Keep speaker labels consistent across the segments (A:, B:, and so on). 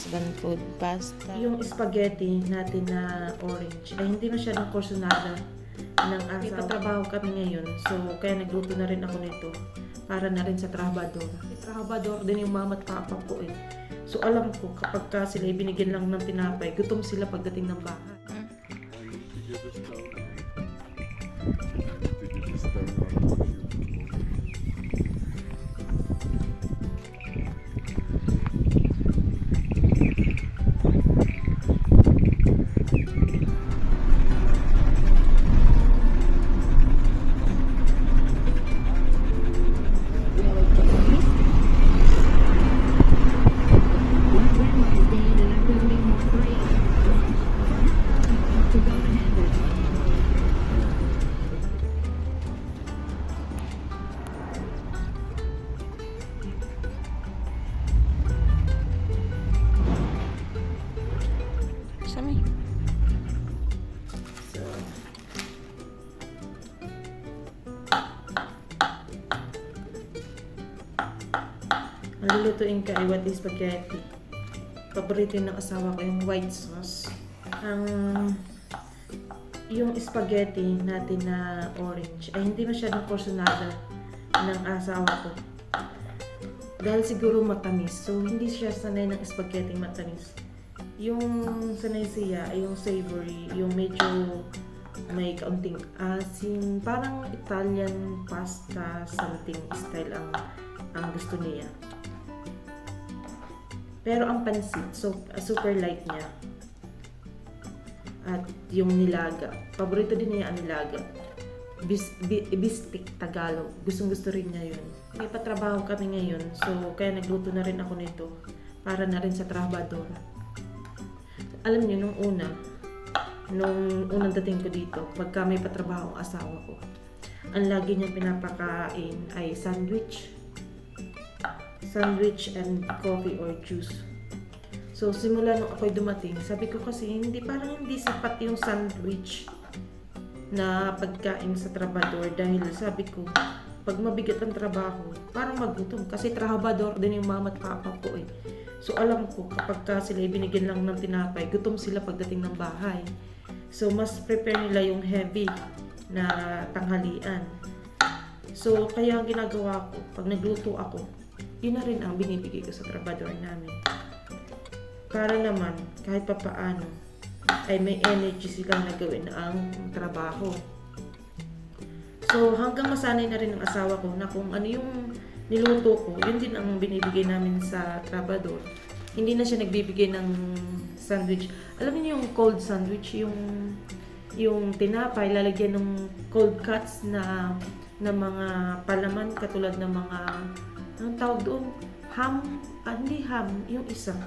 A: Mexican food, pasta.
B: Yung spaghetti natin na orange ay hindi masyadong korsonada ng asawa. May patrabaho kami ngayon, so kaya nagluto na rin ako nito para na rin sa trabador. Trabador din yung mama at papa ko eh. So alam ko kapag ka sila binigyan lang ng tinapay, gutom sila pagdating ng bahay.
A: Sami.
B: So, ang lulutuin ka ay what is spaghetti. Paborito ng asawa ko yung white sauce. Yung spaghetti natin na orange ay hindi masyadong korsonada ng asawa ko. Dahil siguro matamis. So, hindi siya sanay ng spaghetti matamis. Yung sanay siya ay yung savory, yung medyo may kaunting asin, parang Italian pasta something style ang gusto niya. Pero ang pansit, so super light niya. At yung nilaga, paborito din niya ang nilaga. Bistik Tagalog, gustong-gusto rin niya yun. May patrabaho kami ngayon, so kaya nagluto na rin ako nito para na rin sa trabador. Alam niyo, nung unang dating ko dito, pagka may patrabaho ang asawa ko, ang lagi niyang pinapakain ay sandwich and coffee or juice. So, simula nung ako'y dumating, sabi ko kasi, parang hindi sapat yung sandwich na pagkain sa trabador dahil sabi ko, pag mabigat ang trabaho, parang magutom kasi trabador din yung mama at papa ko eh. So alam ko kapag ka sila binigyan lang ng tinapay, gutom sila pagdating ng bahay. So mas prepare nila yung heavy na tanghalian. So kaya ang ginagawa ko, pag nagluto ako, yun na rin ang binibigay ko sa trabador namin. Para naman kahit papaano ay may energy silang na gawin ang trabaho. So hanggang masanay na rin ang asawa ko na kung ano yung niluto ko, yun din ang binibigay namin sa trabador. Hindi na siya nagbibigay ng sandwich. Alam niyo yung cold sandwich, yung tinapay, lalagyan ng cold cuts na mga palaman katulad ng mga, anong tawag doon? Ham? Hindi ham, yung isa.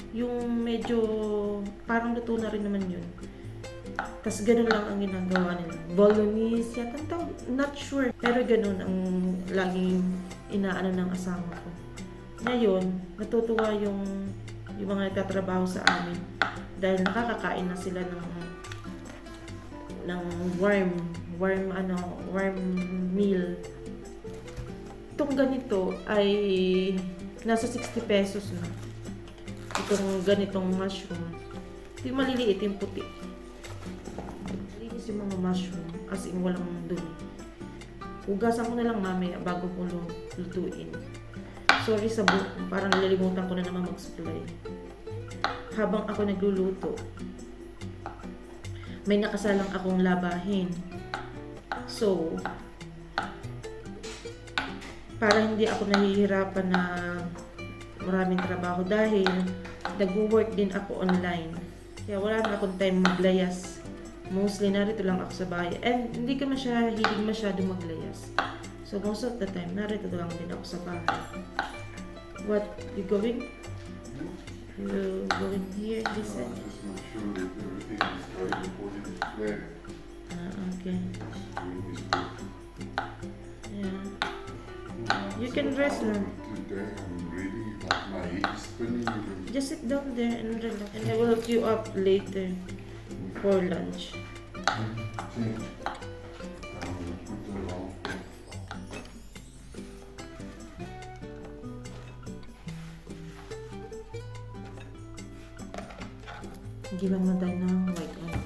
B: Yung medyo, parang luto na rin naman yun. Tapos ganun lang ang ginagawa nila. Bolognese, yata ang tawag, not sure. Pero ganun ang laging inaano ng asawa ko. Ngayon, natutuwa yung mga nagtatrabaho sa amin dahil nakakakain na sila ng warm meal. Itong ganito ay nasa 60 pesos na. Itong ganitong mushroom. Ito yung maliliit, yung puti. Linis yung mga mushroom as in walang dumi. Hugasan ko na lang mamaya bago ko lutuin. Sorry sa buhok, parang nalilimutan ko na naman mag-spray. Habang ako nagluluto, may nakasalang akong labahin. So, para hindi ako nahihirapan na maraming trabaho dahil nag-work din ako online. Kaya wala na akong time maglayas. Mostly narito lang ako sa bahay. And hindi ka hilig masyado maglayas. So most of the time, narito lang din ako sa bahay. What? You going? You going here? This side? Okay. Yeah. You can rest now. Just sit down there and relax. And I will hook you up later for lunch. Gilang na tayo ng white onion.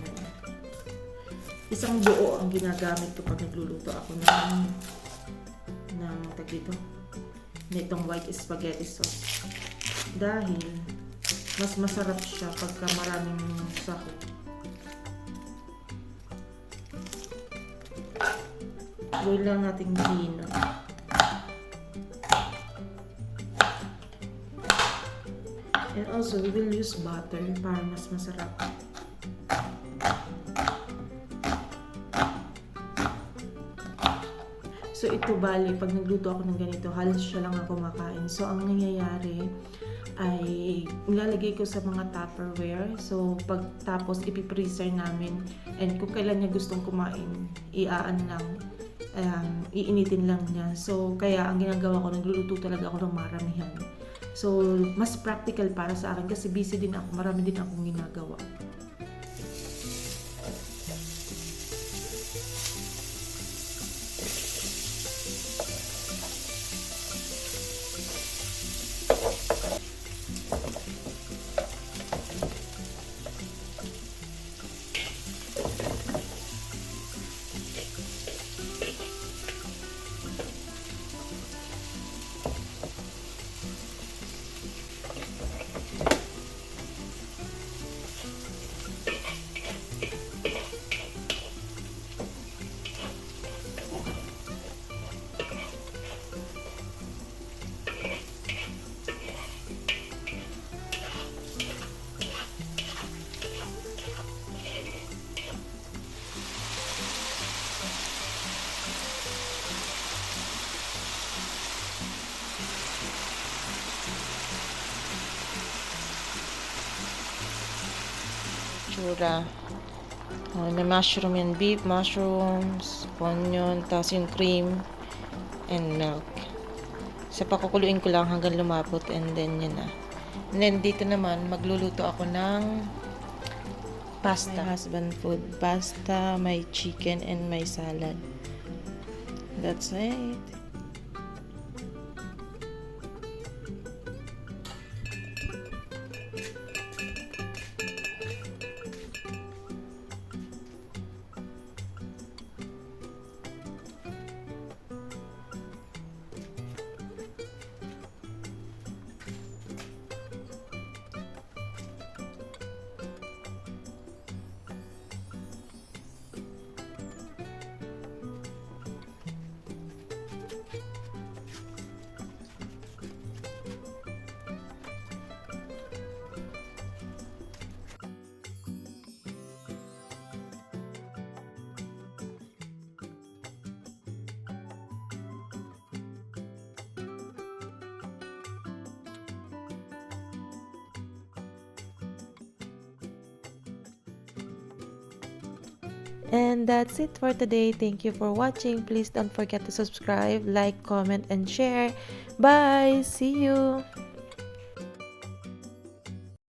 B: Isang buo ang ginagamit ko pag nagluluto ako ng tagito, nitong white spaghetti sauce. Dahil mas masarap siya pagka maraming sahog. Boil lang natin gino. And also, we will use butter para mas masarap. So, ito bali, pag nagluto ako ng ganito, halos siya lang ako makain. So, ang nangyayari ay nilalagay ko sa mga Tupperware. So, pagtapos ipipreser namin. And kung kailan niya gustong kumain, iinitin lang niya. So, kaya ang ginagawa ko, nagluluto talaga ako ng maramihan. So, mas practical para sa akin kasi busy din ako. Marami din akong ginagawa. Tsura. May mushroom and beef, mushrooms, onion, tapos yung cream, and milk. So, pakukuluin ko lang hanggang lumapot and then yun na. And then, dito naman, magluluto ako ng pasta. My husband food. Pasta, may chicken, and may salad. That's it. And that's it for today. Thank you for watching. Please don't forget to subscribe, like, comment, and share. Bye! See you!